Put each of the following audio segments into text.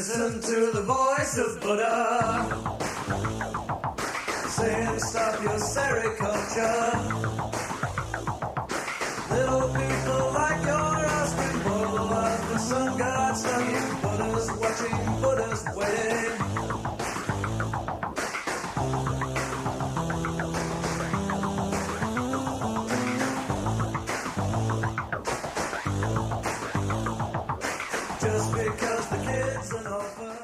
Listen to the voice of Buddha saying stop your sericulture. Little people like you're asking for love. The sun god studying Buddha's watching, Buddha's waiting. Just because the kid's an orphan.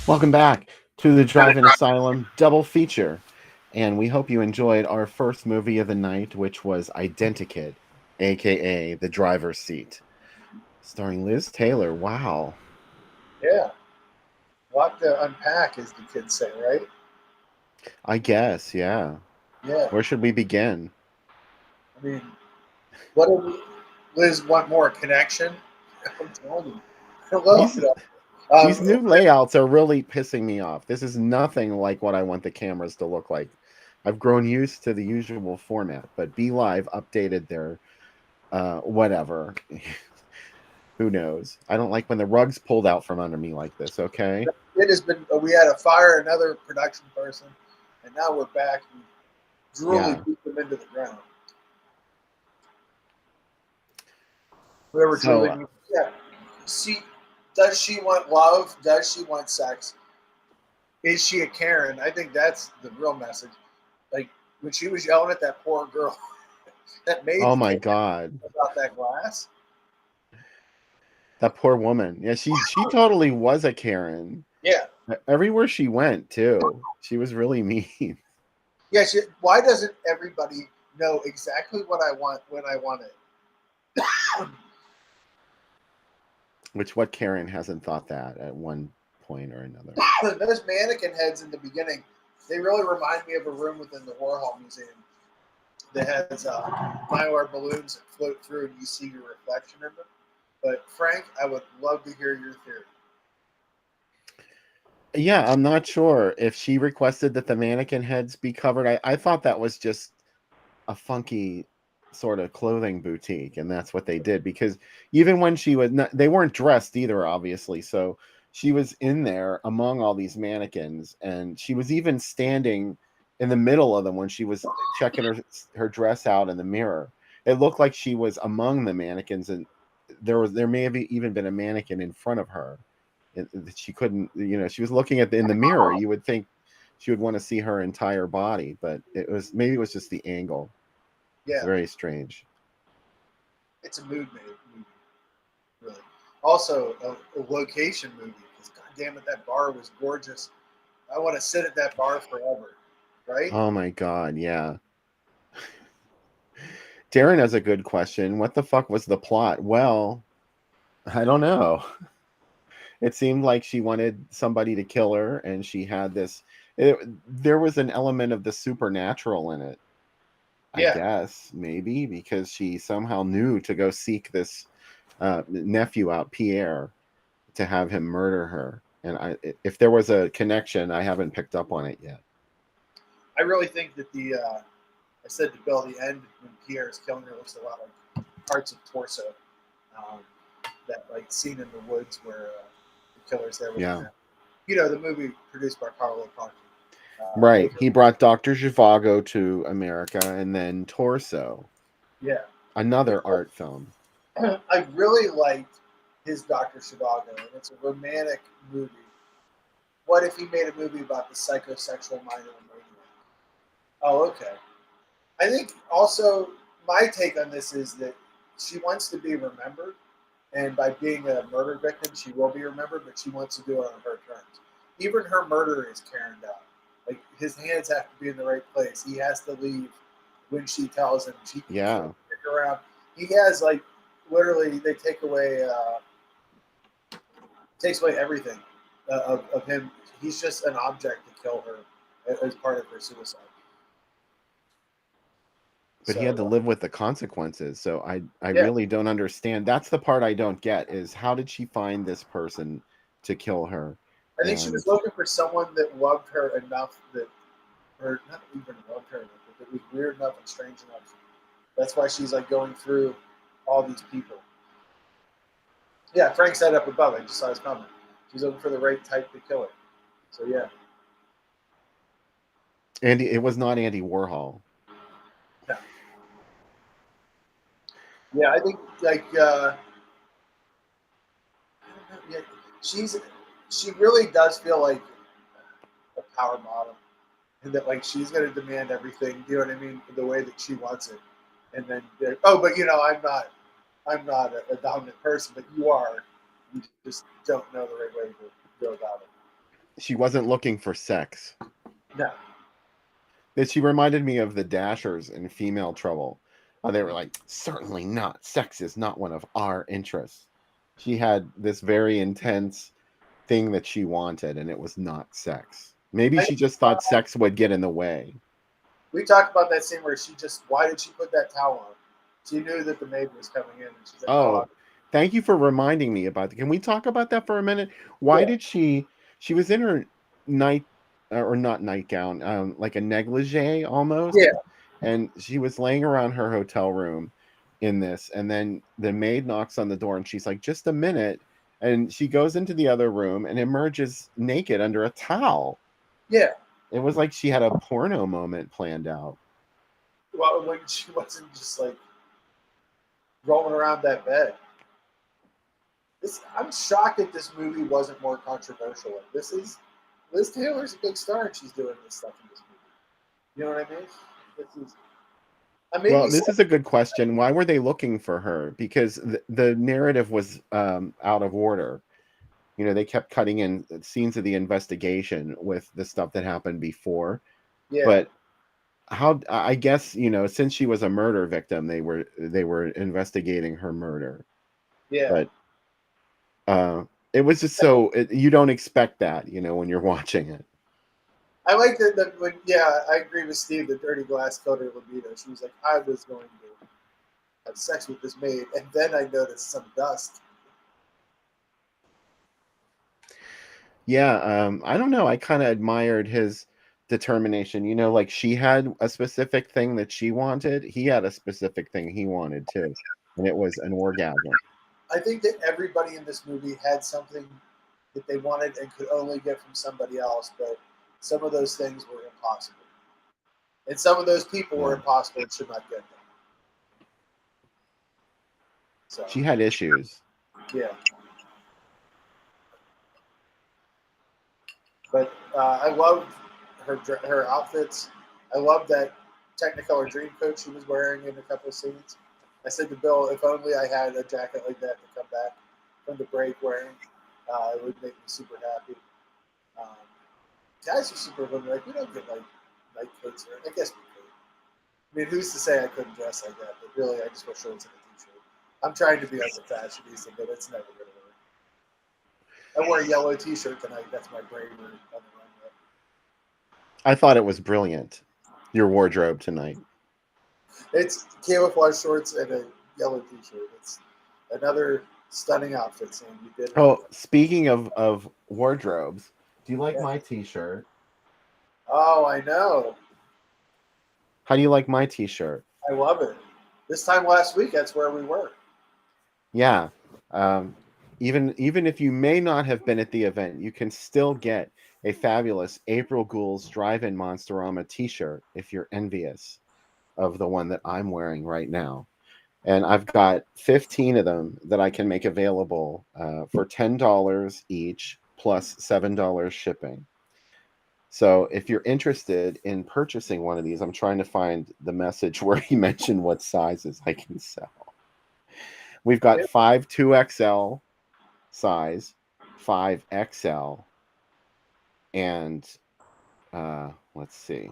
Welcome back to the Drive-In Asylum double feature, and we hope you enjoyed our first movie of the night, which was Identikit, aka The Driver's Seat, starring Liz Taylor. Wow. Yeah. A lot to unpack, as the kids say, right? I guess, yeah. Yeah. Where should we begin? I mean, what do we, Liz, want more connection? I'm telling you. Hello. These new layouts are really pissing me off. This is nothing like what I want the cameras to look like. I've grown used to the usual format, but Be Live updated their whatever. Who knows? I don't like when the rug's pulled out from under me like this, okay? It has been, we had to fire another production person, and now we're back. We really beat them into the ground. Whoever truly, yeah. See, does she want love? Does she want sex? Is she a Karen? I think that's the real message. Like when she was yelling at that poor girl, that made oh my god about that glass. That poor woman. Yeah, she totally was a Karen. Yeah. Everywhere she went too, she was really mean. Yeah. Why doesn't everybody know exactly what I want when I want it? What Karen hasn't thought that at one point or another? Those mannequin heads in the beginning, they really remind me of a room within the Warhol Museum that has Mylar balloons that float through and you see your reflection in them. But Frank, I would love to hear your theory. Yeah, I'm not sure if she requested that the mannequin heads be covered. I thought that was just a funky sort of clothing boutique, and that's what they did, because even when she was not, they weren't dressed either, obviously, so she was in there among all these mannequins, and she was even standing in the middle of them when she was checking her dress out in the mirror. It looked like she was among the mannequins, and there may have even been a mannequin in front of her. She couldn't, she was looking in the mirror. You would think she would want to see her entire body, but maybe it was just the angle. Yeah. It's very strange. It's a mood movie, really. Also, a location movie, because goddamn it, that bar was gorgeous. I want to sit at that bar forever, right? Oh my god, yeah. Darren has a good question. What the fuck was the plot? Well, I don't know. It seemed like she wanted somebody to kill her, and she had this. There was an element of the supernatural in it. I guess, maybe, because she somehow knew to go seek this nephew out, Pierre, to have him murder her. And if there was a connection, I haven't picked up on it yet. I really think that I said to Bill, the end when Pierre is killing her looks a lot like parts of Torso. Um, that like scene in the woods where the killer's there with Yeah. him. You know, the movie produced by Carlo Conti. Right. He brought Dr. Zhivago to America and then Torso, Yeah. another art film. I really liked his Dr. Zhivago, and it's a romantic movie. What if he made a movie about the psychosexual mind of a maniac? Oh, okay. I think also my take on this is that she wants to be remembered, and by being a murder victim, she will be remembered, but she wants to do it on her terms. Even her murderer is Karen out. Like his hands have to be in the right place. He has to leave when she tells him. She Yeah. can't stick around. He has like literally they takes away everything of him. He's just an object to kill her as part of her suicide. But he had to live with the consequences. So I Yeah, really don't understand. That's the part I don't get is how did she find this person to kill her? I think she And was looking for someone that loved her enough that, or not even loved her enough, but that was weird enough and strange enough. That's why she's like going through all these people. Yeah, Frank said up above. I just saw his comment. She's looking for the right type to kill her. So yeah. Andy, it was not Andy Warhol. Yeah, yeah I think like yeah, she really does feel like a power model, and that like she's going to demand everything. You know what I mean? The way that she wants it, and then oh, but you know, I'm not a dominant person, but you are. You just don't know the right way to go about it. She wasn't looking for sex. No. That she reminded me of the Dashers in Female Trouble. They were like, certainly not. Sex is not one of our interests. She had this very intense thing that she wanted, and it was not sex. Maybe she just thought sex would get in the way. We talked about that scene where why did she put that towel on? She knew that the maid was coming in, and she's like, Oh, thank you for reminding me about that. Can we talk about that for a minute? Why did she was in her night or not nightgown, like a negligee almost. yeah, And she was laying around her hotel room in this, and then the maid knocks on the door and she's like, just a minute. And she goes into the other room and emerges naked under a towel. yeah. It was like she had a porno moment planned out. Well, when she wasn't just like rolling around that bed. I'm shocked that this movie wasn't more controversial. This is Liz Taylor's a big star, and she's doing this stuff in this movie. You know what I mean? This is. Well, this is a good question. Why were they looking for her? Because the narrative was out of order. You know, they kept cutting in scenes of the investigation with the stuff that happened before. Yeah. But I guess, you know, since she was a murder victim, they were investigating her murder. Yeah. But it was just so you don't expect that, you know, when you're watching it. I like that when I agree with Steve. The dirty glass coated libido. She was like, I was going to have sex with this maid, and then I noticed some dust. Yeah, I don't know. I kind of admired his determination. You know, like she had a specific thing that she wanted. He had a specific thing he wanted too, and it was an orgasm. I think that everybody in this movie had something that they wanted and could only get from somebody else, but some of those things were impossible. And some of those people were impossible and should not get them. So She had issues. yeah. But I loved her outfits. I loved that Technicolor dream coat she was wearing in a couple of scenes. I said to Bill, if only I had a jacket like that to come back from the break wearing, it would make me super happy. Um, guys are super women. Like, we don't get like night coats here. I guess we could. I mean, who's to say I couldn't dress like that? But really, I just wear shorts and a t-shirt. I'm trying to be like a fashionista, but it's never going to work. I wore a yellow t-shirt tonight. That's my bravery on the runway. I thought it was brilliant. Your wardrobe tonight. It's camouflage shorts and a yellow t-shirt. It's another stunning outfit, Sam. You did. Oh, speaking of wardrobes, do you like my t-shirt? Oh, I know. How do you like my t-shirt? I love it. This time last week, that's where we were. Yeah. Um, even if you may not have been at the event, you can still get a fabulous April Ghouls Drive-In Monsterama t-shirt if you're envious of the one that I'm wearing right now. And I've got 15 of them that I can make available for $10 each plus $7 shipping. So if you're interested in purchasing one of these, I'm trying to find the message where he mentioned what sizes I can sell. We've got Yep. 5 2XL size, 5XL, and let's see.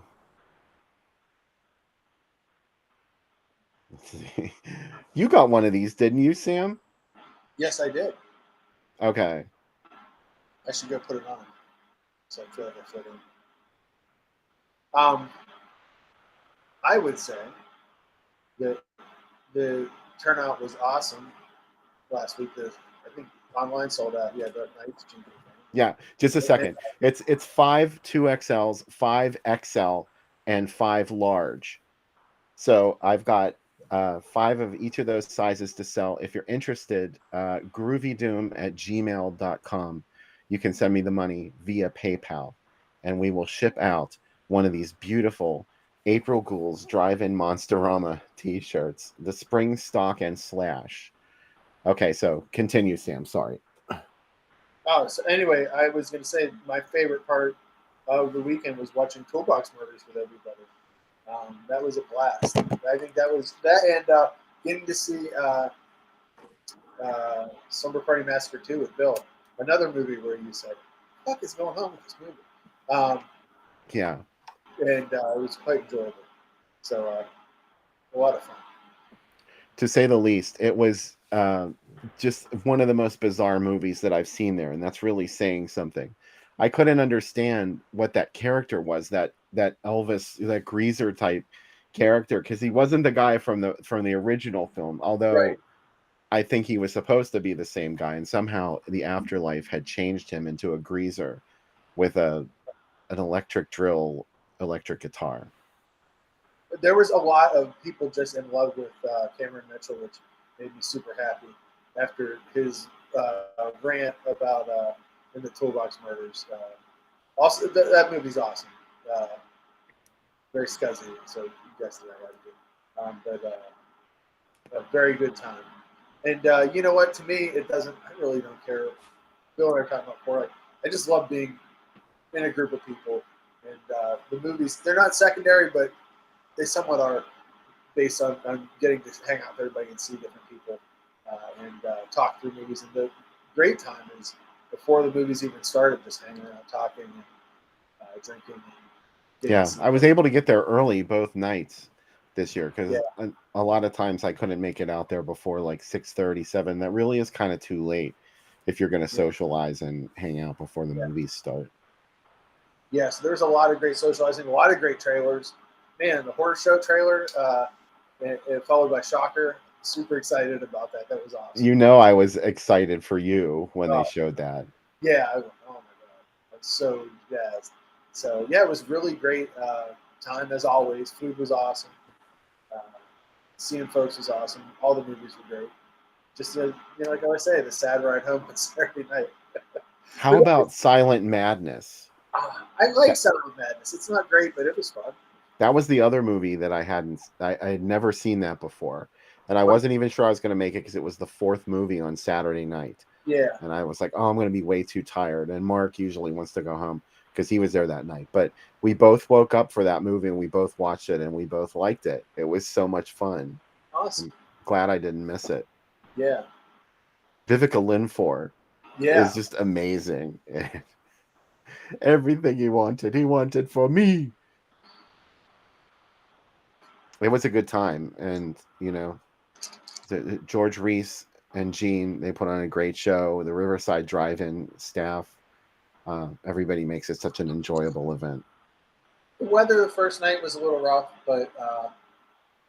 You got one of these, didn't you, Sam? Yes, I did. Okay. I should go put it on. So I feel like I fit in. I would say that the turnout was awesome last week. I think online sold out. Yeah, Dark Knights. Yeah, just a second. It's 5 2XLs, 5XL, and 5 large. So I've got 5 of each of those sizes to sell. If you're interested, groovydoom@gmail.com. You can send me the money via PayPal, and we will ship out one of these beautiful April Ghouls Drive-In Monsterama t-shirts, the spring stock and slash. Okay, so continue, Sam. Sorry. Oh, so anyway, I was going to say my favorite part of the weekend was watching Toolbox Murders with everybody. That was a blast. I think that was that, and getting to see Slumber Party Massacre 2 with Bill, another movie where you said, "What the fuck is going on with this movie?" Yeah. And it was quite enjoyable. So a lot of fun. To say the least, it was just one of the most bizarre movies that I've seen there, and that's really saying something. I couldn't understand what that character was, that Elvis, that greaser type character, because he wasn't the guy from the original film, Right. although I think he was supposed to be the same guy, and somehow the afterlife had changed him into a greaser with an electric drill, electric guitar. There was a lot of people just in love with Cameron Mitchell, which made me super happy after his rant about in the Toolbox Murders. Also, that movie's awesome. Very scuzzy, so you guys did that right. But a very good time. And you know what? To me, it doesn't. I really don't care. Bill and I were talking about before. Like, I just love being in a group of people, and the movies—they're not secondary, but they somewhat are based on getting to hang out with everybody and see different people and talk through movies. And the great time is before the movies even started, just hanging out, talking, and drinking. And Yeah, I was able to get there early both nights this year Yeah. because a lot of times I couldn't make it out there before like 6:37. That really is kind of too late if you're going to socialize and hang out before the movies start. Yeah, so there's a lot of great socializing, a lot of great trailers. Man, the horror show trailer, and followed by Shocker. Super excited about that. That was awesome. You know, I was excited for you when they Oh. showed that. Yeah. Oh my god, I'm so jazzed. So yeah, it was really great time as always. Food was awesome. Uh, seeing folks was awesome. All the movies were great. Just like I always say, the sad ride home on Saturday night. How about Silent Madness? I like Sound of Madness. It's not great, but it was fun. That was the other movie that I had never seen that before. And I wasn't even sure I was going to make it because it was the 4th movie on Saturday night. Yeah. And I was like, oh, I'm going to be way too tired. And Mark usually wants to go home because he was there that night. But we both woke up for that movie and we both watched it and we both liked it. It was so much fun. Awesome. I'm glad I didn't miss it. Yeah. Vivica Linford is just amazing. Everything he wanted for me. It was a good time. And, you know, George Reese and Gene, they put on a great show. The Riverside Drive-In staff, everybody makes it such an enjoyable event. The weather the first night was a little rough, but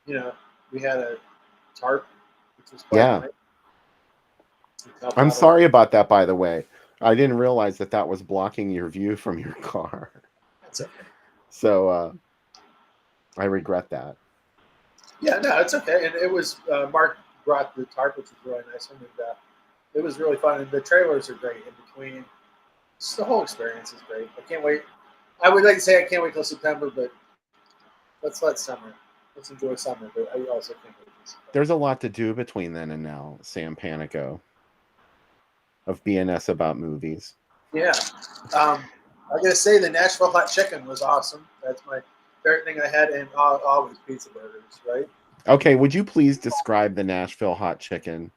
we had a tarp, which was quite nice. I'm sorry about that, by the way. I didn't realize that was blocking your view from your car. That's okay. So I regret that. Yeah, no, it's okay. And it was Mark brought the tarp, which was really nice, and it was really fun. And the trailers are great in between. Just the whole experience is great. I can't wait. I would like to say I can't wait till September, but let's let summer. Let's enjoy summer. But I also can't wait till September. There's a lot to do between then and now, Sam Panico of BNS About Movies. Yeah. I gotta say the Nashville hot chicken was awesome. That's my favorite thing I had, and always pizza burgers, right? Okay, would you please describe the Nashville hot chicken?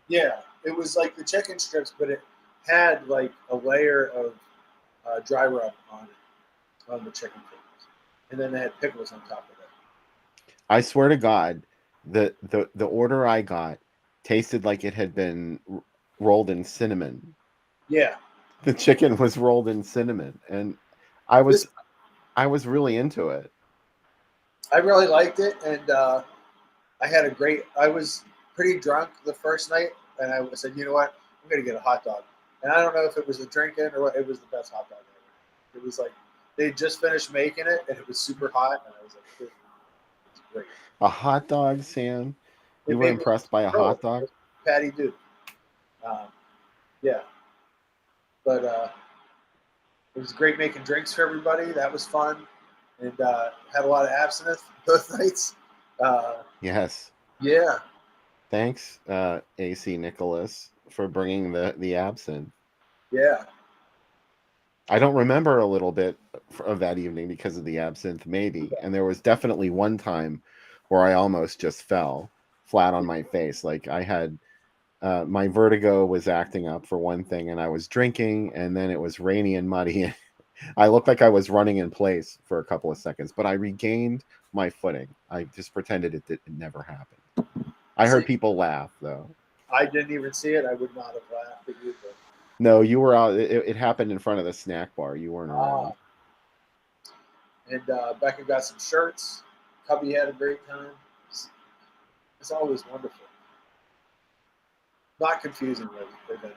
Yeah, it was like the chicken strips, but it had like a layer of dry rub on it, on the chicken fingers, and then they had pickles on top of it. I swear to God, the order I got tasted like it had been rolled in cinnamon. Yeah, The chicken was rolled in cinnamon, and I was really into it. I really liked it, and I had a great. I was pretty drunk the first night, and I said, you know what, I'm gonna get a hot dog. And I don't know if it was the drinking or what. It was the best hot dog ever. It was like they just finished making it, and it was super hot, and I was like, it's great. A hot dog, Sam? It You were made me impressed by a throw hot it. dog? Patty Duke. Yeah, but it was great making drinks for everybody. That was fun, and had a lot of absinthe both nights. Yes. Yeah, Thanks, AC Nicholas, for bringing the absinthe. yeah. I don't remember a little bit of that evening because of the absinthe, maybe. And there was definitely one time where I almost just fell flat on my face. Like I had my vertigo was acting up for one thing, and I was drinking, and then it was rainy and muddy. I looked like I was running in place for a couple of seconds, but I regained my footing. I just pretended it never happened. I heard people laugh, though. I didn't even see it. I would not have laughed at you. But, No, you were out. It happened in front of the snack bar. You weren't around. and Becca got some shirts. Cubby had a great time. It's always wonderful. Not confusing with Identikit.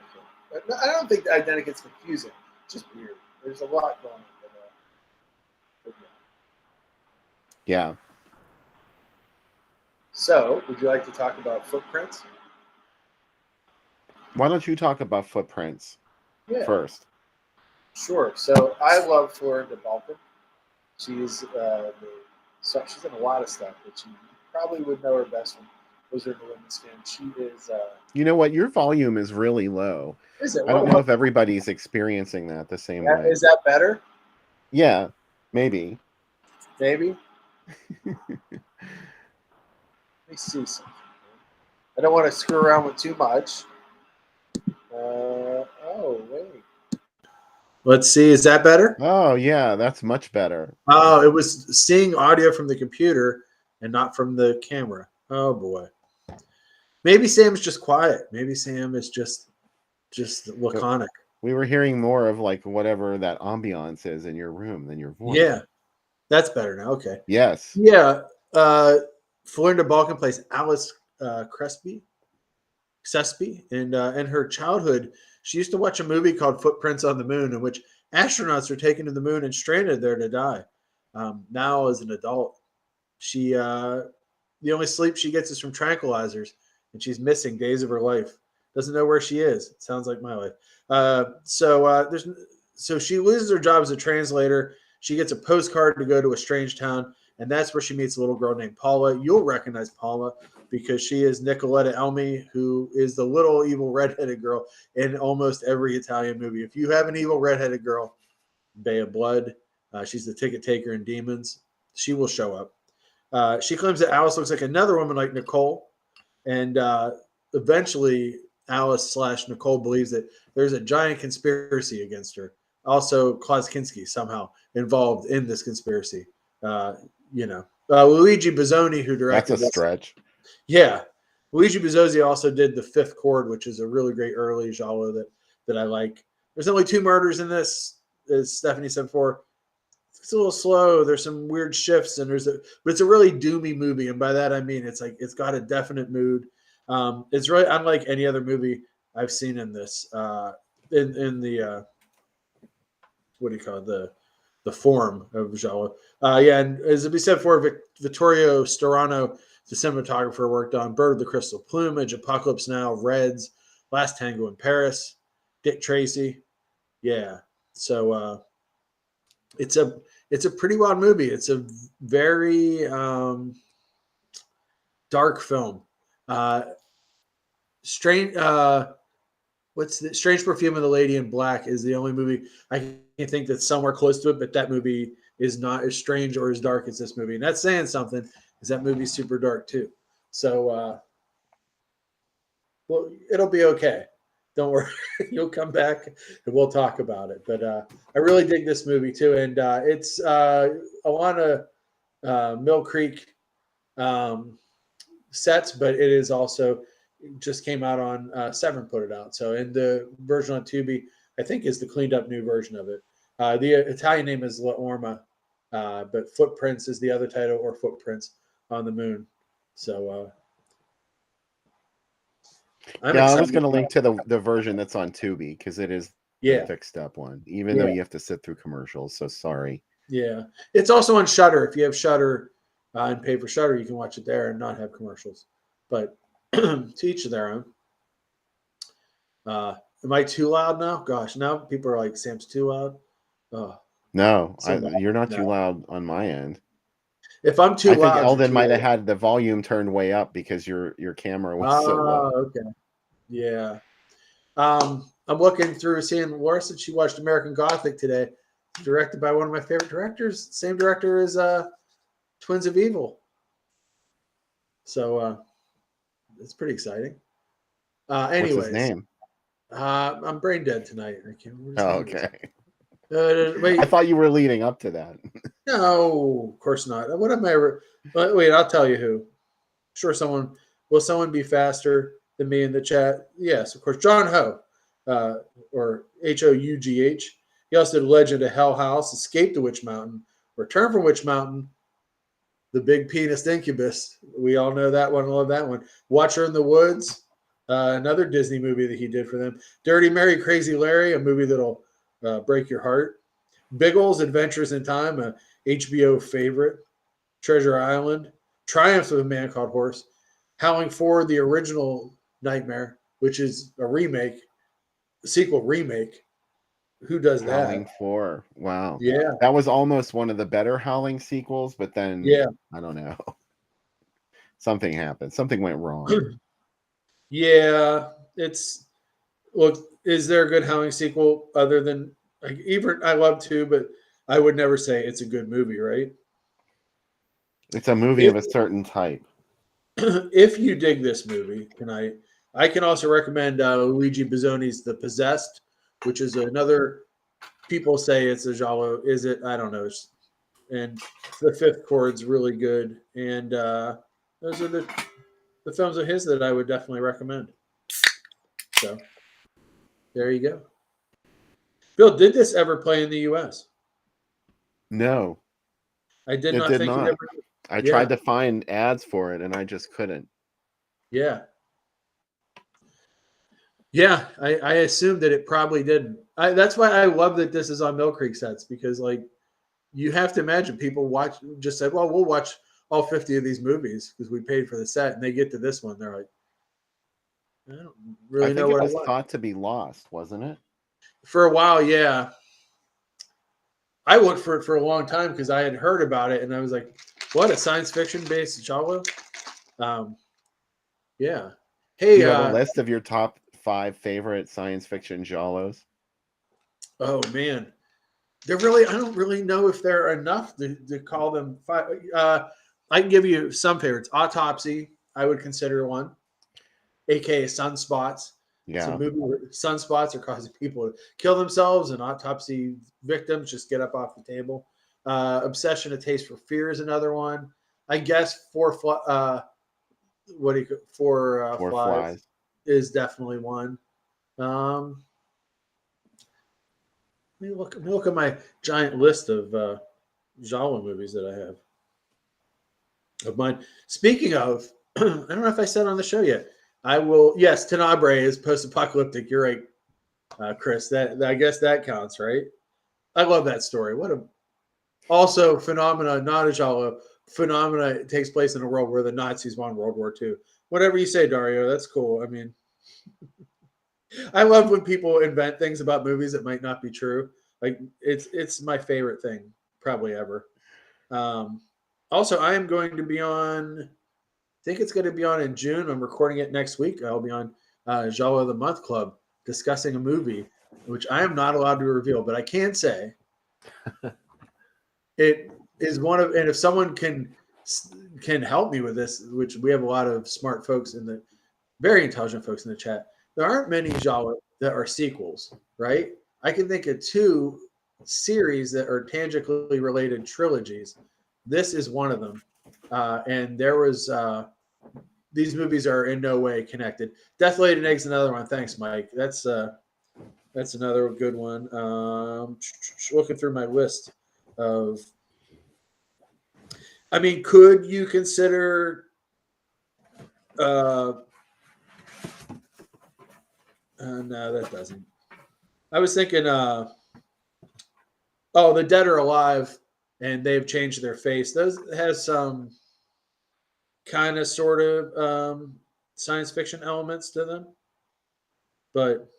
But I don't think the Identikit's confusing. It's just weird. There's a lot going on. But, Yeah. So, would you like to talk about footprints? Why don't you talk about footprints first? Sure. So, I love Florinda Balkan. She's she's in a lot of stuff, but you probably would know her best from Wizard of the Women's Skin. She is. You know what? Your volume is really low. Is it? I don't know if everybody's experiencing that the same way. Is that better? Yeah, maybe. Maybe. Let me see something. I don't want to screw around with too much. Oh, wait. Let's see. Is that better? Oh, yeah, that's much better. Oh, it was seeing audio from the computer and not from the camera. Oh, boy. Maybe Sam's just quiet. Maybe Sam is just laconic. We were hearing more of like whatever that ambiance is in your room than your voice. Yeah. That's better now. Okay. Yes. Yeah. Florinda Balkan plays Alice Crespi, and in her childhood, she used to watch a movie called Footprints on the Moon, in which astronauts are taken to the moon and stranded there to die. Now, as an adult, she the only sleep she gets is from tranquilizers, and she's missing days of her life. Doesn't know where she is. It sounds like my life. So she loses her job as a translator. She gets a postcard to go to a strange town, and that's where she meets a little girl named Paula. You'll recognize Paula because she is Nicoletta Elmi, who is the little evil redheaded girl in almost every Italian movie. If you have an evil redheaded girl, Bay of Blood, she's the ticket taker in Demons, she will show up. She claims that Alice looks like another woman like Nicole, and eventually Alice/Nicole believes that there's a giant conspiracy against her. Also, Klaus Kinski somehow involved in this conspiracy. Luigi Bozzoni, who directed That's a stretch. Yeah. Luigi Bozzoni also did The Fifth Chord, which is a really great early giallo that I like. There's only 2 murders in this, as Stephanie said before. It's a little slow. There's some weird shifts, but it's a really doomy movie. And by that, I mean, it's like, it's got a definite mood. It's really unlike any other movie I've seen in this, in the, what do you call it? the form of giallo. Yeah, and as we said before, Vittorio Storano, the cinematographer, worked on Bird of the Crystal Plumage, Apocalypse Now, Reds, Last Tango in Paris, Dick Tracy. Yeah, so it's a pretty wild movie. It's a very dark film. Strange. What's the Strange Perfume of the Lady in Black is the only movie I can think that's somewhere close to it, but that movie is not as strange or as dark as this movie. And that's saying something, because that movie's super dark too. So well, it'll be okay. Don't worry. You'll come back and we'll talk about it. But I really dig this movie too. And it's Alana Mill Creek sets, but it is also just came out on Severn put it out. So in the version on Tubi, I think is the cleaned up new version of it. The Italian name is La Orma, but Footprints is the other title, or Footprints on the Moon. So I was going to link to the version that's on Tubi, because it is the fixed up one, even though you have to sit through commercials. So sorry. Yeah, it's also on Shudder. If you have Shudder and pay for Shudder, you can watch it there and not have commercials. But to each their own. Am I too loud now? Gosh, now people are like, Sam's too loud. Oh, no, you're not too loud on my end. If I'm too loud, I think Eldon might have had the volume turned way up because your camera was so low. Okay. Yeah. I'm looking through seeing Laura said she watched American Gothic today, directed by one of my favorite directors. Same director as Twins of Evil. So it's pretty exciting. Anyways, what's his name? I'm brain dead tonight. I can't remember. Okay. Wait. I thought you were leading up to that. No, of course not. What am I? Wait, I'll tell you who. Sure, will someone be faster than me in the chat? Yes, of course. John Ho, or Hough. He also did Legend of Hell House, Escape to Witch Mountain, Return from Witch Mountain, The Big Penis Incubus. We all know that one. I love that one. Watcher in the Woods, another Disney movie that he did for them. Dirty Mary, Crazy Larry, a movie that'll break your heart. Biggles, Adventures in Time, a HBO favorite. Treasure Island, Triumphs of a Man Called Horse, Howling Forward, the original Nightmare, which is a sequel remake. Who does that? Howling 4. Wow. Yeah. That was almost one of the better Howling sequels, but then, I don't know. Something happened. Something went wrong. Yeah. Look, is there a good Howling sequel other than, like, even I love 2, but I would never say it's a good movie, right? It's a movie of a certain type. If you dig this movie, I can also recommend Luigi Bozzoni's The Possessed, which is another, people say it's a giallo. Is it? I don't know. And the fifth chord's really good. And those are the films of his that I would definitely recommend. So there you go. Bill, did this ever play in the U.S.? No. I did not think it ever. I tried to find ads for it, and I just couldn't. Yeah. Yeah, I assumed that it probably didn't. That's why I love that this is on Mill Creek sets, because, like, you have to imagine people just said, well, we'll watch all 50 of these movies because we paid for the set, and they get to this one. They're like, I don't really know what it was thought to be lost, wasn't it? For a while, yeah. I looked for it for a long time because I had heard about it, and I was like, what, a science fiction based giallo? Yeah. Hey, do you have a list of your top 5 favorite science fiction giallos? Oh man, I don't really know if there are enough to call them 5. I can give you some favorites. Autopsy, I would consider one, aka Sunspots. Yeah. It's a movie where sunspots are causing people to kill themselves, and autopsy victims just get up off the table. Obsession, A Taste for Fear is another one. I guess Four Flies is definitely one. Let me look at my giant list of giallo movies that I have of mine. Speaking of, I don't know if I said on the show yet. I will. Yes, Tenebrae is post-apocalyptic. You're right, Chris. That I guess that counts, right? I love that story. What a Also, Phenomena, not a Jalo. Phenomena takes place in a world where the Nazis won World War II. Whatever you say, Dario, that's cool. I mean, I love when people invent things about movies that might not be true. Like it's my favorite thing probably ever. Um, also, I am going to be on. I think it's going to be on in June. I'm recording it next week. I'll be on Jalo of the Month Club discussing a movie, which I am not allowed to reveal, but I can say it is one of. And if someone can help me with this, which we have a lot of smart folks in the very intelligent folks in the chat. There aren't many genre that are sequels, right? I can think of 2 series that are tangentially related trilogies. This is one of them, and there was these movies are in no way connected. Death Laid an Egg's another one. Thanks, Mike. That's another good one. Looking through my list of, I mean, could you consider? No, that doesn't. I was thinking, The Dead or Alive, and they've changed their face. Those has some kind of sort of science fiction elements to them, but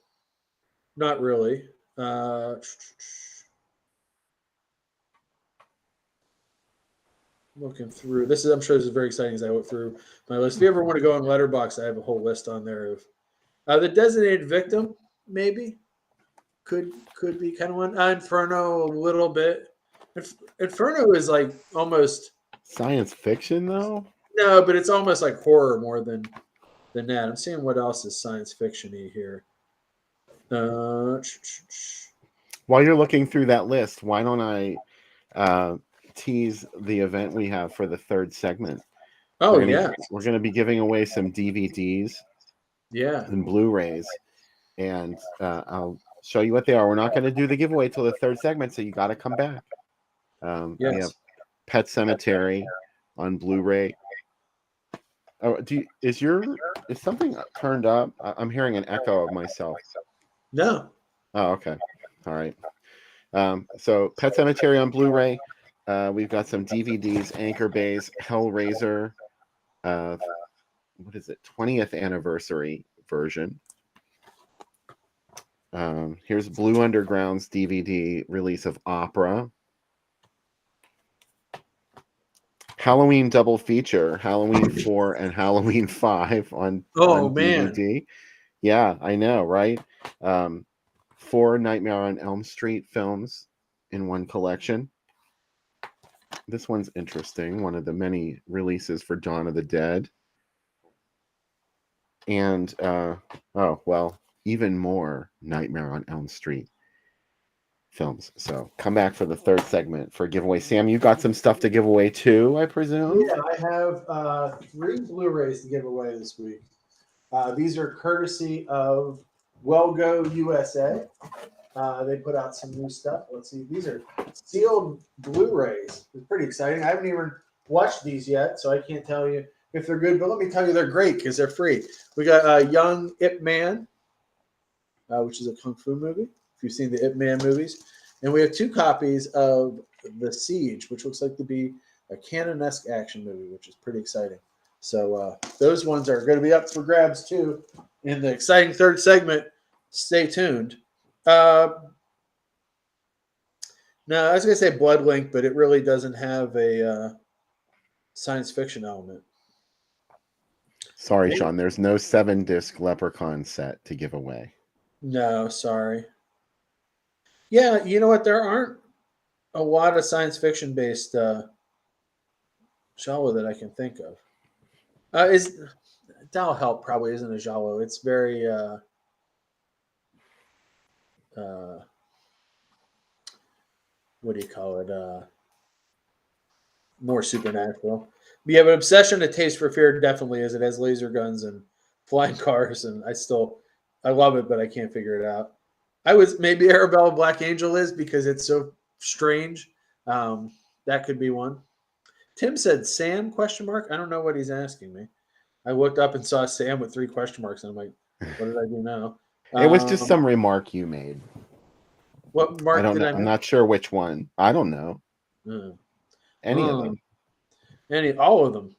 not really. Looking through this is, I'm sure this is very exciting as I look through my list. If you ever want to go on Letterboxd, I have a whole list on there of The Designated Victim. Maybe could be kind of one. Inferno a little bit. Inferno is like almost Science fiction, though? no, but it's almost like horror more than that. I'm seeing what else is science fiction-y here. While you're looking through that list, why don't I tease the event we have for the 3rd segment? Oh, we're going to be giving away some DVDs, and Blu-rays, and I'll show you what they are. We're not going to do the giveaway till the 3rd segment, so you got to come back. We have Pet Cemetery on Blu-ray. Oh, is something turned up? I'm hearing an echo of myself. No. Oh, okay. All right. So Pet Cemetery on Blu-ray. We've got some DVDs, Anchor Bay's Hellraiser. What is it? 20th anniversary version. Here's Blue Underground's DVD release of Opera. Halloween double feature, Halloween 4 and Halloween 5 on DVD. Yeah, I know, right? 4 Nightmare on Elm Street films in one collection. This one's interesting. One of the many releases for Dawn of the Dead. And, even more Nightmare on Elm Street films. So come back for the 3rd segment for giveaway. Sam, you got some stuff to give away too, I presume? Yeah, I have 3 Blu-rays to give away this week. These are courtesy of Well Go USA. They put out some new stuff. Let's see. These are sealed Blu-rays. It's pretty exciting. I haven't even watched these yet, so I can't tell you if they're good. But let me tell you, they're great because they're free. We got Young Ip Man, which is a kung fu movie. If you've seen the Ip Man movies. And we have 2 copies of The Siege, which looks like to be a canon-esque action movie, which is pretty exciting. So those ones are going to be up for grabs, too, in the exciting 3rd segment. Stay tuned. No, I was going to say Blood Link, but it really doesn't have a science fiction element. Sorry, Sean, there's no 7-disc Leprechaun set to give away. No, sorry. Yeah, you know what? There aren't a lot of science fiction based genre that I can think of. Is Dial Help probably isn't a genre. It's very what do you call it? More supernatural. But yeah, but Obsession, A Taste for Fear definitely is. It has laser guns and flying cars, and I love it, but I can't figure it out. Maybe Arabella Black Angel is because it's so strange. That could be one. Tim said Sam ? I don't know what he's asking me. I looked up and saw Sam with 3 question marks, and I'm like, what did I do now? It was just some remark you made. What mark did I make? I'm not sure which one. I don't know. Mm. Any of them. All of them.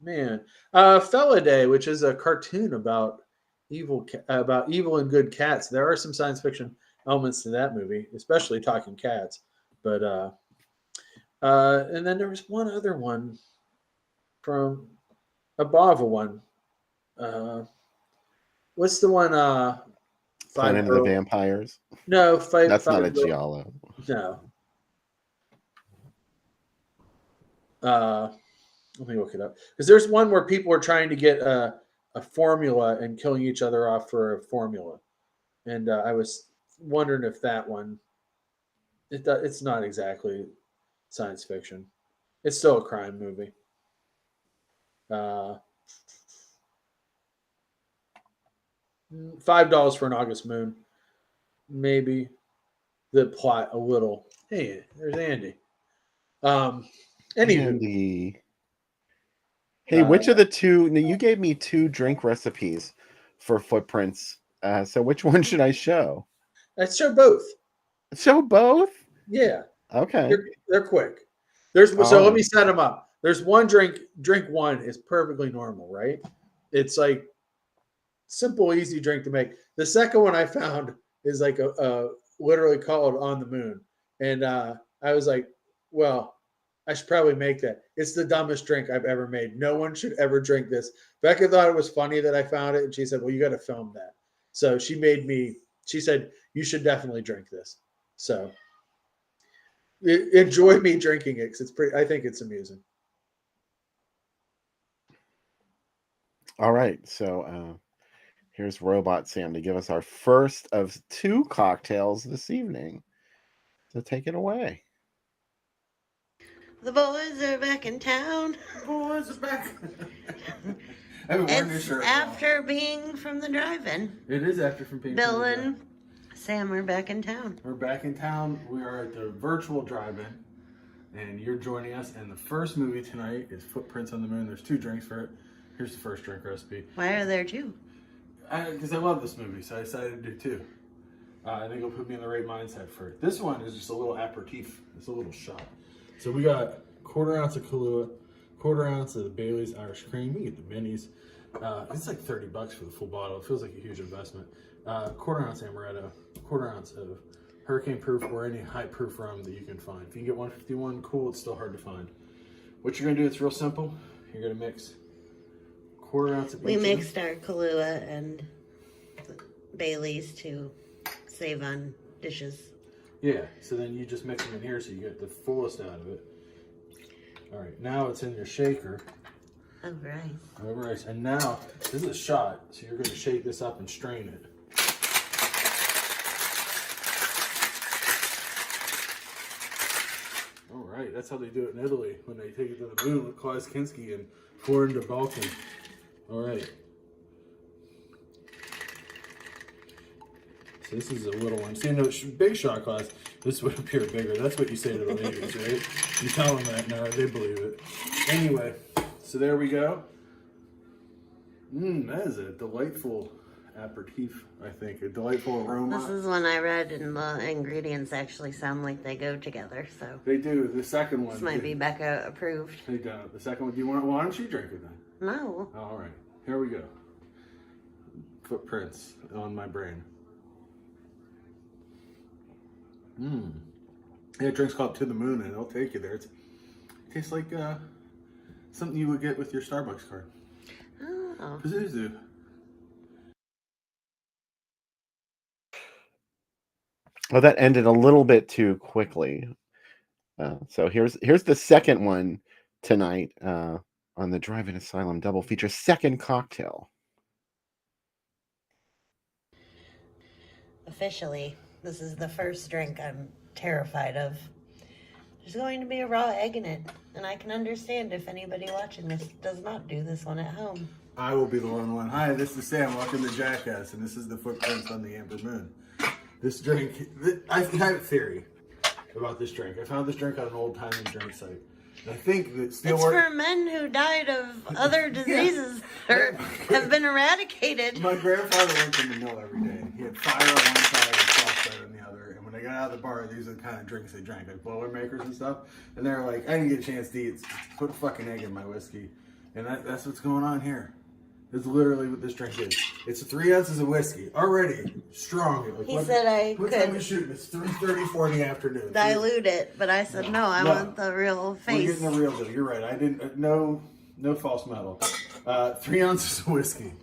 Man, Felidae, which is a cartoon about evil and good cats. There are some science fiction elements to that movie, especially talking cats. But and then there was one other one from above one. What's the one? Planet of the Vampires. No, That's not a giallo. No. Let me look it up because there's one where people are trying to get a formula and killing each other off for a formula, and I was wondering if that one. It's not exactly science fiction. It's still a crime movie. $5 for an August Moon. Maybe the plot a little. Hey, there's Andy. Anywho. Andy. Hey, which of the two? Now you gave me 2 drink recipes for footprints. So which one should I show? Let's show both. Show both? Yeah. Okay. They're quick. Let me set them up. There's one drink. Drink one is perfectly normal, right? It's like simple, easy drink to make. The second one I found is like a literally called On the Moon, and I was like, well, I should probably make that. It's the dumbest drink I've ever made. No one should ever drink this. Becca thought it was funny that I found it, and she said, well, you got to film that. So she said, you should definitely drink this. So enjoy me drinking it because I think it's amusing. All right. So here's Robot Sam to give us our first of 2 cocktails this evening. So take it away. The boys are back in town. The boys are back. I haven't worn this It's shirt after being from the drive-in. It is after from being. Bill and Sam are back in town. We're back in town. We are at the virtual drive-in, and you're joining us. And the first movie tonight is Footprints on the Moon. There's 2 drinks for it. Here's the first drink recipe. Why are there 2? Because I love this movie, so I decided to do 2. I think it'll put me in the right mindset for it. This one is just a little aperitif. It's a little shot. So we got 1/4 ounce of Kahlua, 1/4 ounce of the Bailey's Irish Cream. You get the minis. It's like $30 for the full bottle. It feels like a huge investment. 1/4 ounce amaretto, 1/4 ounce of hurricane proof or any high proof rum that you can find. If you can get 151, cool. It's still hard to find. What you're gonna do? It's real simple. You're gonna mix 1/4 ounce of. We mixed our Kahlua and Bailey's to save on dishes. Yeah, so then you just mix them in here so you get the fullest out of it. All right, now it's in your shaker. Over ice. Over ice. And now, this is a shot, so you're going to shake this up and strain it. All right, that's how they do it in Italy when they take it to the moon with Klaus Kinski and pour into Balkan. All right. So this is a little one. See, no, big shot glass, this would appear bigger. That's what you say to the ladies, right? You tell them that, no, they believe it. Anyway, so there we go. That is a delightful aperitif, I think. A delightful aroma. This is one I read, and the ingredients actually sound like they go together. So They do. The second one. this might be Becca approved. They don't. The second one, why don't you drink it then? No. All right, here we go. Footprints on my brain. Yeah, drink's called To the Moon, and it'll take you there. It tastes like something you would get with your Starbucks card. Oh. Pazuzu. Well, that ended a little bit too quickly. So here's the second one tonight on the Drive-In Asylum double feature. Second cocktail. Officially, this is the first drink I'm terrified of. There's going to be a raw egg in it, and I can understand if anybody watching this does not do this one at home. I will be the wrong one. Hi, this is Sam. Welcome to Jackass, and this is the Footprints on the Amber Moon. This drink, I have a theory about this drink. I found this drink on an old-timey drink site. And I think that still It's for men who died of other diseases or have been eradicated. My grandfather went to the mill every day. He had fire on one side and frostbite on the other. And when they got out of the bar, these are the kind of drinks they drank, like Boilermakers and stuff. And they're like, I didn't get a chance to eat. Put a fucking egg in my whiskey. And that's what's going on here. It's literally what this drink is. It's 3 ounces of whiskey. Already strong. Like, He said I what time could we shooting? It's 3:34 in the afternoon. dilute it, but I said no. I want the real We're face. getting the real deal. You're right. I didn't. No false metal. 3 ounces of whiskey,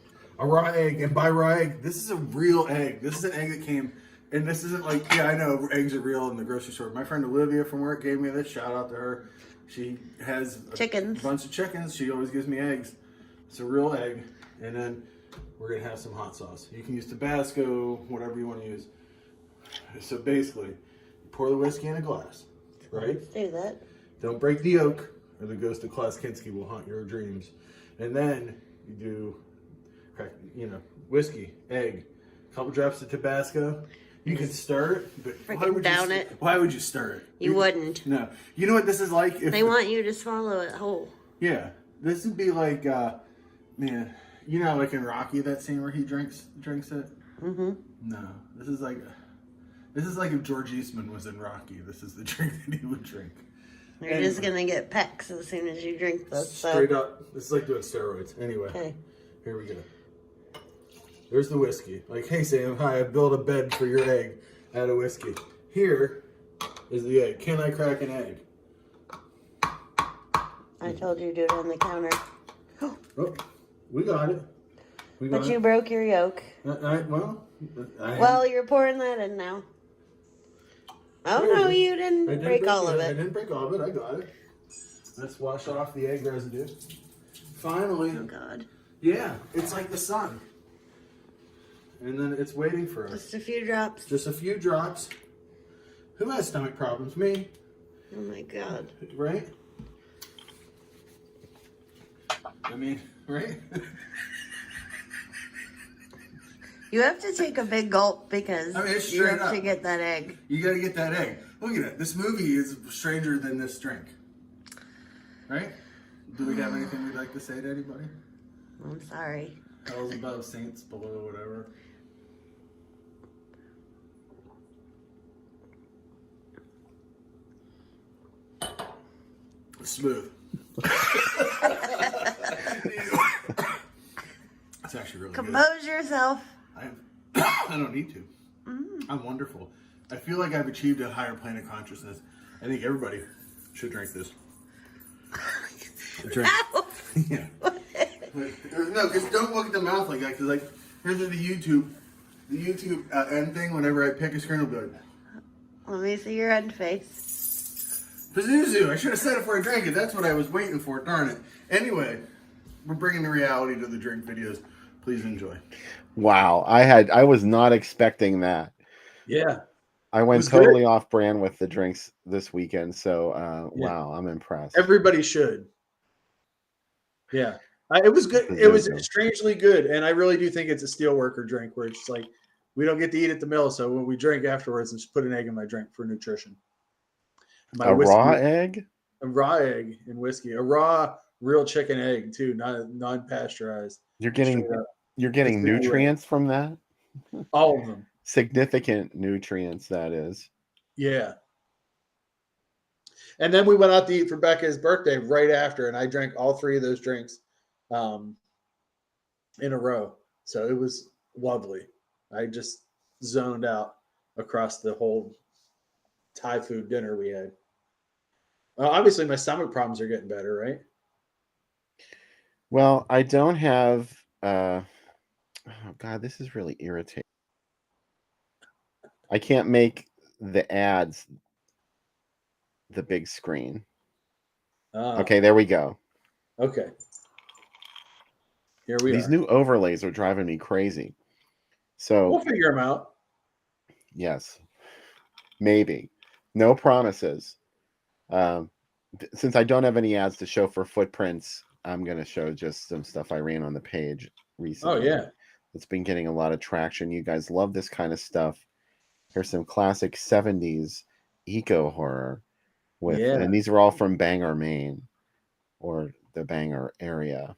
a raw egg, and by raw egg, this is a real egg. This is an egg that came, and this isn't like, yeah, I know eggs are real in the grocery store. My friend Olivia from work gave me this. Shout out to her. She has Chickens. a bunch of chickens. She always gives me eggs. It's a real egg, and then we're gonna have some hot sauce. You can use Tabasco, whatever you want to use. So basically, you pour the whiskey in a glass, right? Let's do that. Don't break the yolk, or the ghost of Klaus Kinski will haunt your dreams. And then you do, whiskey, egg, a couple drops of Tabasco. You can stir it, but why Freaking would down you? it. Why would you stir it? You wouldn't. No. You know what this is like? If They want you to swallow it whole. Yeah, this would be like, man, like in Rocky, that scene where he drinks it. Mm-hmm. No, this is like if George Eastman was in Rocky. This is the drink that he would drink. You're just gonna get pecs as soon as you drink this. So. Straight up. This is like doing steroids. Anyway, Okay. here we go. There's the whiskey. Like, hey Sam, hi, I built a bed for your egg out of whiskey. Here is the egg. Can I crack an egg? I told you to do it on the counter. Oh, we got it. But you broke your yolk. Well, You're pouring that in now. Oh, Sure. no, you didn't break all of I it. didn't break all of it. I got it. Let's wash off the egg residue. Finally. Oh, God. Yeah, it's like the sun. And then it's waiting for us. Just a few drops. Just a few drops. Who has stomach problems? Me. Oh, my God. Right? I mean, right? You have to take a big gulp because I mean, it's you straight have to up. get that egg. You gotta get that egg. Look at it. This movie is stranger than this drink. Right? Do we have anything we'd like to say to anybody? I'm sorry. Hell's above, saints below, whatever. Smooth. It's actually really good. Compose yourself. I don't need to. I'm wonderful. I feel like I've achieved a higher plane of consciousness. I think everybody should drink this. Drink. Ow. Yeah. No, because don't look at the mouth like that. Because like, here's the YouTube end thing. Whenever I pick a screen, it'll be like, Let me see your end face. Pazuzu. I should have said it before I drank it. That's what I was waiting for. Darn it. Anyway, we're bringing the reality to the drink videos. Please enjoy. Wow, I was not expecting that. Yeah. I went was totally good. off brand with the drinks this weekend. So wow, I'm impressed. Everybody should. Yeah. It was good. It was strangely good. And I really do think it's a steelworker drink where it's like, we don't get to eat at the mill. So when we drink afterwards, just put an egg in my drink for nutrition. A raw egg? A raw egg and whiskey. A raw, real chicken egg too, not non-pasteurized. You're getting nutrients from that? All of them. Significant nutrients, that is. Yeah. And then we went out to eat for Becca's birthday right after, and I drank all 3 of those drinks in a row. So it was lovely. I just zoned out across the whole Thai food dinner we had. Obviously, my stomach problems are getting better, right? Well, I don't have oh God, this is really irritating. I can't make the ads the big screen. Okay, there we go. Okay. Here we These are. new overlays are driving me crazy. So We'll figure them out. yes, maybe. No promises. Since I don't have any ads to show for footprints, I'm going to show just some stuff I ran on the page recently. Oh, yeah. It's been getting a lot of traction. You guys love this kind of stuff. Here's some classic 70s eco horror and these are all from Bangor, Maine, or the Bangor area.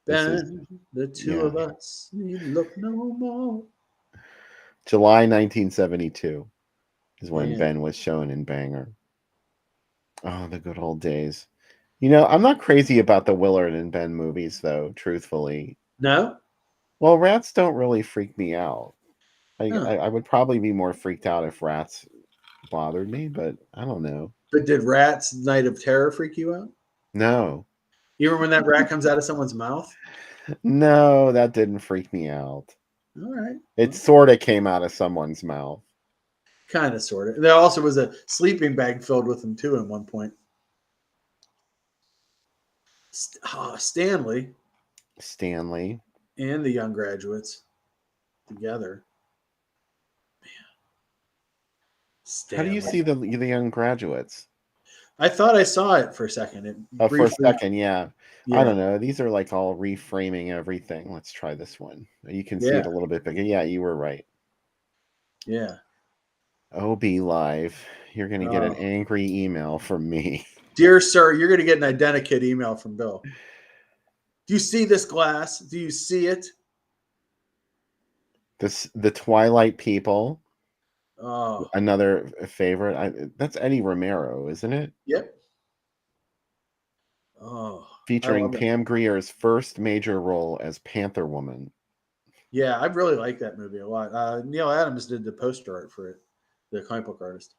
Then the two of us need look no more. July 1972. is when Man. Ben was shown in Banger. Oh, the good old days. You know, I'm not crazy about the Willard and Ben movies, though, truthfully. No? Well, rats don't really freak me out. Huh. I would probably be more freaked out if rats bothered me, but I don't know. But did Rat's Night of Terror freak you out? No. Even when that rat comes out of someone's mouth? No, that didn't freak me out. All right. It sort of came out of someone's mouth. Kind of, sort of. There also was a sleeping bag filled with them, too, at one point. Stanley Stanley. and the young graduates together. Man. How do you see the young graduates? I thought I saw it for a second. Oh, for a briefly- second, yeah. Yeah. I don't know. These are like all reframing everything. Let's try this one. You can see it a little bit bigger. Yeah, you were right. Yeah. OB Live. You're going to get an angry email from me. Dear sir, you're going to get an IDENTIKIT email from Bill. Do you see this glass? Do you see it? The Twilight People. Oh, Another favorite. That's Eddie Romero, isn't it? yep. Oh, Featuring I love it. Pam Grier's first major role as Panther Woman. Yeah, I really like that movie a lot. Neil Adams did the poster art for it, the comic book artist.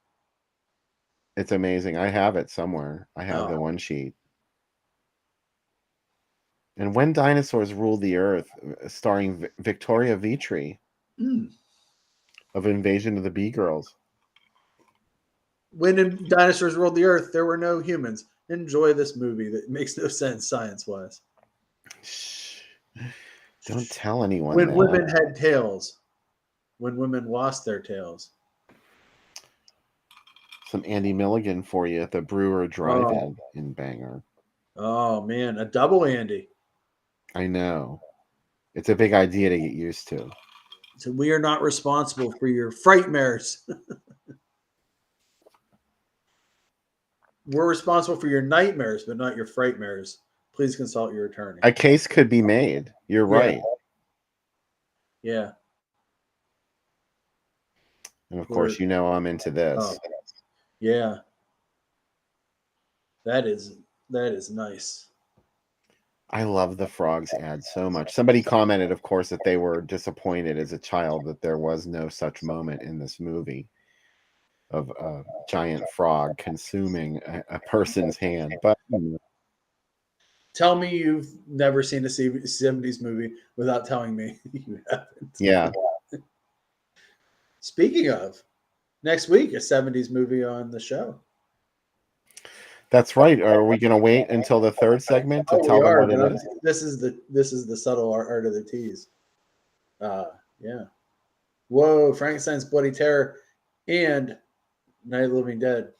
It's amazing. I have it somewhere. I have the one sheet. And When Dinosaurs Ruled the Earth, starring Victoria Vitri of Invasion of the Bee Girls. When dinosaurs ruled the earth, there were no humans. Enjoy this movie that makes no sense science-wise. Shh. Don't tell anyone When that. women had tails. When women lost their tails. Some Andy Milligan for you at the Brewer Drive-In in Bangor. Oh, man. A double Andy. I know. It's a big idea to get used to. So we are not responsible for your frightmares. We're responsible for your nightmares, but not your frightmares. Please consult your attorney. A case could be made. You're right. Yeah. And of course, you know I'm into this. Oh, yeah. That is nice. I love the Frogs ad so much. Somebody commented, of course, that they were disappointed as a child that there was no such moment in this movie of a giant frog consuming a person's hand. But Tell me you've never seen a 70s movie without telling me you haven't. yeah, Speaking of, next week, a 70s movie on the show. that's right. Are we going to wait until the third segment to tell them what it is? This is the subtle art of the tease. Yeah. Whoa, Frankenstein's Bloody Terror and Night of the Living Dead.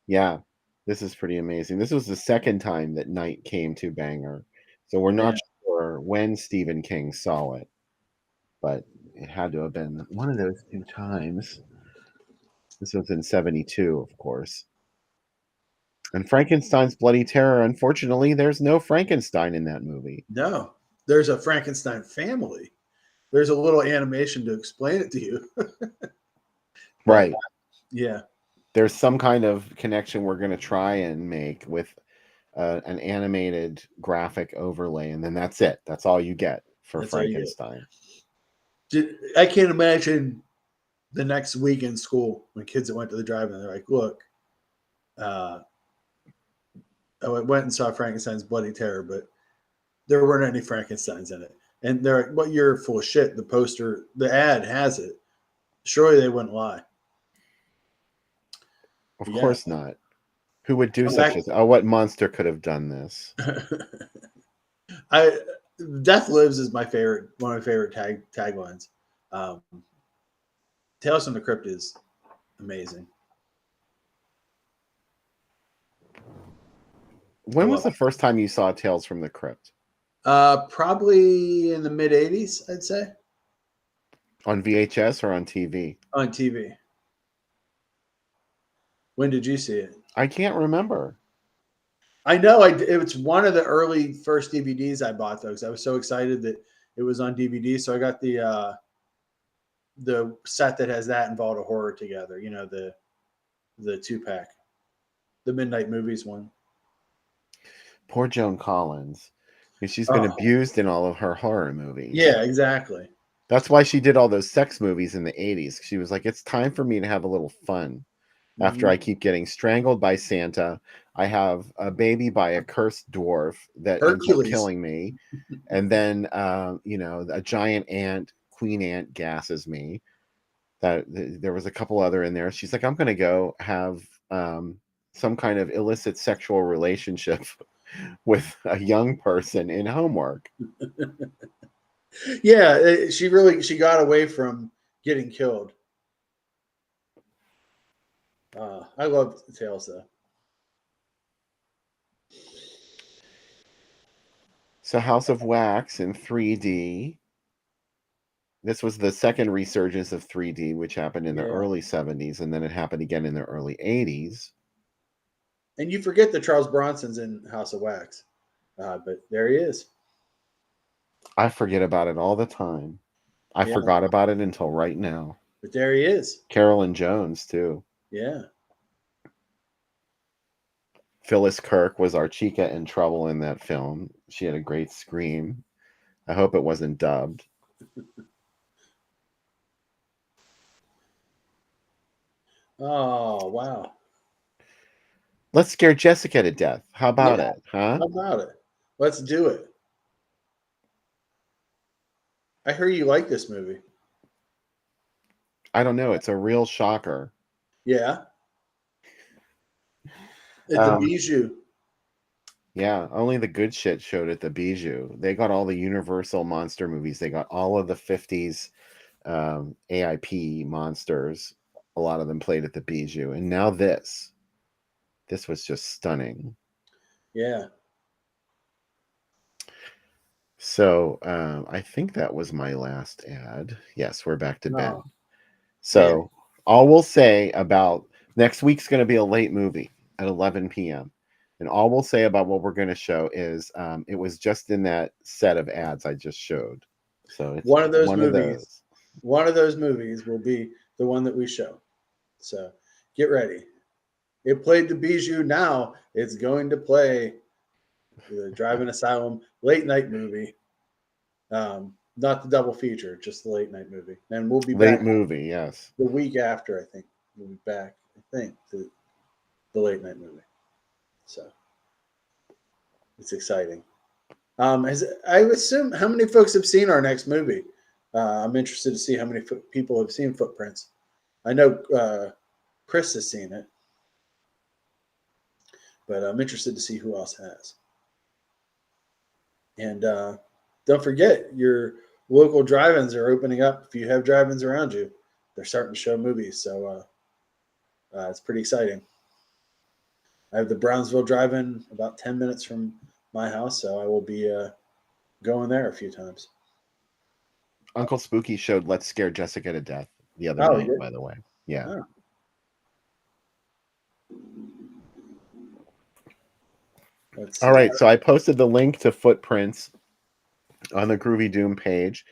Yeah, this is pretty amazing. This was the second time that Night came to Bangor. So we're not sure when Stephen King saw it, but it had to have been one of those two times. This was in 72, of course. And Frankenstein's Bloody Terror, unfortunately, there's no Frankenstein in that movie. No, there's a Frankenstein family. There's a little animation to explain it to you. Right. Yeah. There's some kind of connection we're going to try and make with an animated graphic overlay, and then that's it. That's all you get for Frankenstein. I can't imagine the next week in school when kids that went to the drive-in, they're like, look, I went and saw Frankenstein's Bloody Terror, but there weren't any Frankensteins in it. And they're like, well, you're full of shit. The poster, the ad has it. Surely they wouldn't lie. Of course not. Who would do such as, what monster could have done this? Death Lives is my favorite, one of my favorite taglines. Tales from the Crypt is amazing. When was the first time you saw Tales from the Crypt? Probably in the mid 80s, I'd say. On VHS or on TV? On TV. When did you see it? I can't remember. I know it was one of the early first DVDs I bought, though, because I was so excited that it was on DVD. So I got the the set that has that and Vault of Horror together. You know, the 2-pack, the Midnight Movies one. Poor Joan Collins. She's been abused in all of her horror movies. Yeah, exactly. That's why she did all those sex movies in the 80s. She was like, it's time for me to have a little fun. After I keep getting strangled by Santa, I have a baby by a cursed dwarf that ends up killing me. And then, a giant ant, queen ant, gasses me. There was a couple other in there. She's like, I'm going to go have some kind of illicit sexual relationship with a young person in homework. Yeah, she got away from getting killed. I love the Tales though. So House of Wax in 3D. This was the second resurgence of 3D, which happened in the early 70s, and then it happened again in the early 80s. And you forget that Charles Bronson's in House of Wax, but there he is. I forget about it all the time. I forgot about it until right now. But there he is. Carolyn Jones, too. Yeah. Phyllis Kirk was our Chica in Trouble in that film. She had a great scream. I hope it wasn't dubbed. Oh, wow. Let's scare Jessica to death. How about it, huh? How about it? Let's do it. I hear you like this movie. I don't know. It's a real shocker. Yeah. At the Bijou. Yeah, only the good shit showed at the Bijou. They got all the Universal monster movies. They got all of the 50s AIP monsters. A lot of them played at the Bijou. And now this. This was just stunning. Yeah. So I think that was my last ad. Yes, we're back to Ben. So all we'll say about next week's going to be a late movie at 11 p.m. And all we'll say about what we're going to show is it was just in that set of ads I just showed. So it's one of those movies. One of those movies will be the one that we show. So get ready. It played the Bijou. Now it's going to play the Drive-In Asylum late night movie. Not the double feature, just the late night movie. And we'll be back. Late movie, yes. The week after, I think. We'll be back, I think, to the late night movie. So it's exciting. I assume, how many folks have seen our next movie? I'm interested to see how many people have seen Footprints. I know Chris has seen it, but I'm interested to see who else has. And don't forget, your local drive-ins are opening up. If you have drive-ins around you, they're starting to show movies. So it's pretty exciting. I have the Brownsville drive-in about 10 minutes from my house, so I will be going there a few times. Uncle Spooky showed Let's Scare Jessica to Death the other night, by the way. Yeah. Oh. All right, so I posted the link to Footprints on the Groovy Doom page,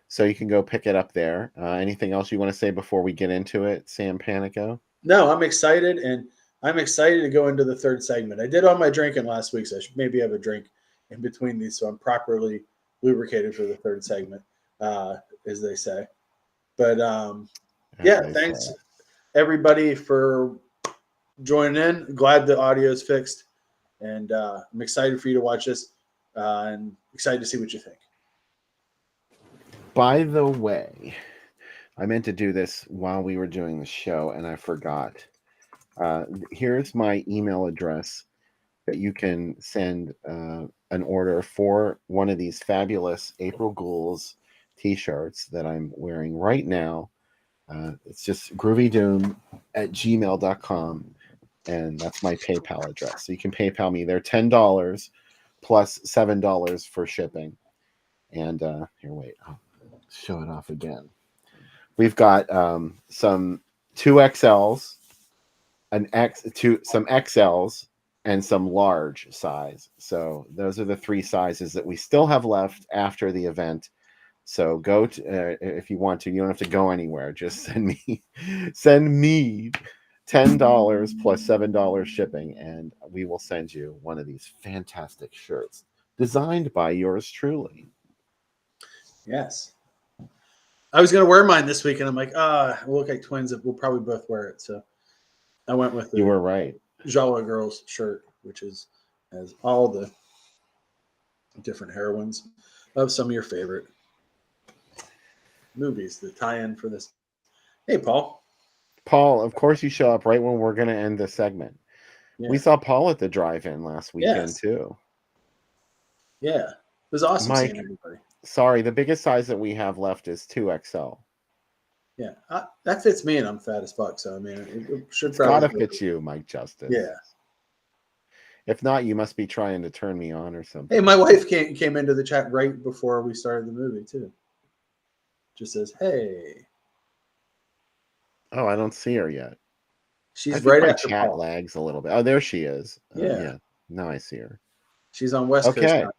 so you can go pick it up there. Anything else you want to say before we get into it, Sam Panico? No, I'm excited, and I'm excited to go into the third segment. I did all my drinking last week, so I should maybe have a drink in between these, so I'm properly lubricated for the third segment, as they say. But thanks everybody for joining in. Glad the audio is fixed, and I'm excited for you to watch this, and excited to see what you think. By the way, I meant to do this while we were doing the show, and I forgot. Here's my email address that you can send an order for one of these fabulous April Ghouls t-shirts that I'm wearing right now. It's just groovydoom@gmail.com, and that's my PayPal address. So you can PayPal me. They're $10 plus $7 for shipping. And here, wait, I'll show it off again. We've got some 2XLs, some XLs, and some large size. So those are the three sizes that we still have left after the event. So go to if you want to. You don't have to go anywhere. Just send me $10 plus $7 shipping, and we will send you one of these fantastic shirts designed by yours truly. Yes. I was going to wear mine this week, and I'm like, we'll look like twins. We'll probably both wear it. So I went with the You were right. Jawa Girls shirt, which has all the different heroines of some of your favorite movies that tie in for this. Hey, Paul. Paul, of course you show up right when we're going to end the segment. Yeah. We saw Paul at the drive-in last weekend Yes. too. Yeah. It was awesome Mike, seeing everybody. sorry, the biggest size that we have left is 2XL. Yeah. That fits me, and I'm fat as fuck. So, I mean, it should It's probably gotta fit you, Mike Justice. Yeah. If not, you must be trying to turn me on or something. Hey, my wife came into the chat right before we started the movie, too. Just says, hey. Oh, I don't see her yet. She's I think right my after chat Paul. lags a little bit. Oh, there she is. Yeah. Now I see her. She's on West Coast Okay. now.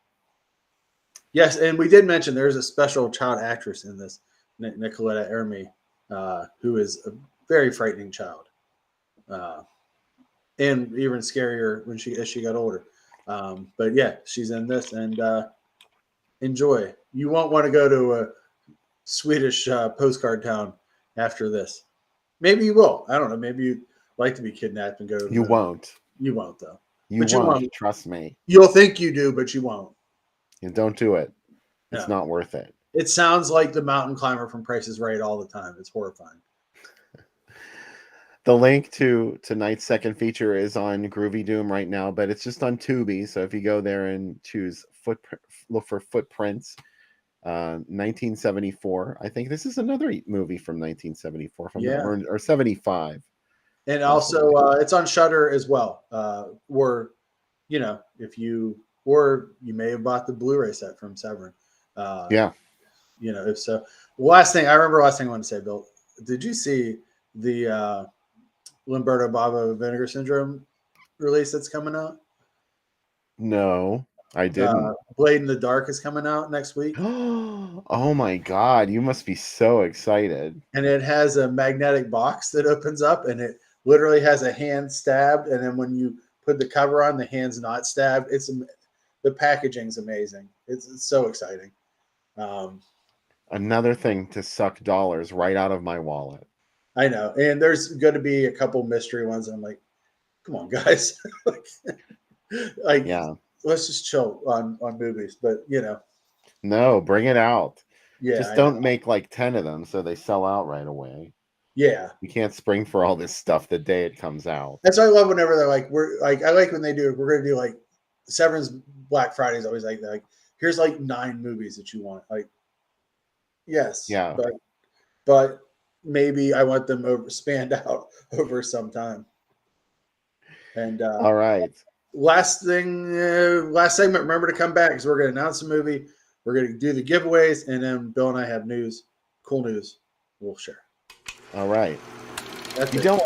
Yes, and we did mention there's a special child actress in this, Nicoletta Ermi, who is a very frightening child, and even scarier as she got older. But yeah, she's in this, and enjoy. You won't want to go to a Swedish postcard town after this. Maybe you will. I don't know. Maybe you'd like to be kidnapped and go to the You movie. won't. You won't, though. You But you won't. won't. Trust me. You'll think you do, but you won't. You don't do it. It's No. not worth it. It sounds like the mountain climber from Price is Right all the time. It's horrifying. The link to tonight's second feature is on Groovy Doom right now, but it's just on Tubi. So if you go there and choose look for Footprints, 1974. I think this is another movie from 1974, or 75. And also, it's on Shudder as well. Or, if you may have bought the Blu-ray set from Severin. Yeah. If so. Last thing I want to say, Bill, did you see the Limberto Bava Vinegar Syndrome release that's coming out? No, I didn't. Blade in the Dark is coming out next week. Oh my God, you must be so excited. And it has a magnetic box that opens up, and it literally has a hand stabbed. And then when you put the cover on, the hand's not stabbed. The packaging's amazing. It's so exciting. Another thing to suck dollars right out of my wallet. I know. And there's going to be a couple mystery ones. And I'm like, come on, guys. Yeah. Let's just chill on movies. But, No, bring it out. Yeah. Just don't make like 10 of them so they sell out right away. Yeah. You can't spring for all this stuff the day it comes out. That's why I love whenever they're like, I like when they do, we're going to do like Severin's Black Friday is always like, here's like 9 movies that you want. Like, yes. Yeah. But maybe I want them spanned out over some time. And all right. Last segment, remember to come back because we're going to announce the movie. We're going to do the giveaways, and then Bill and I have cool news we'll share. All right. That's you it. don't.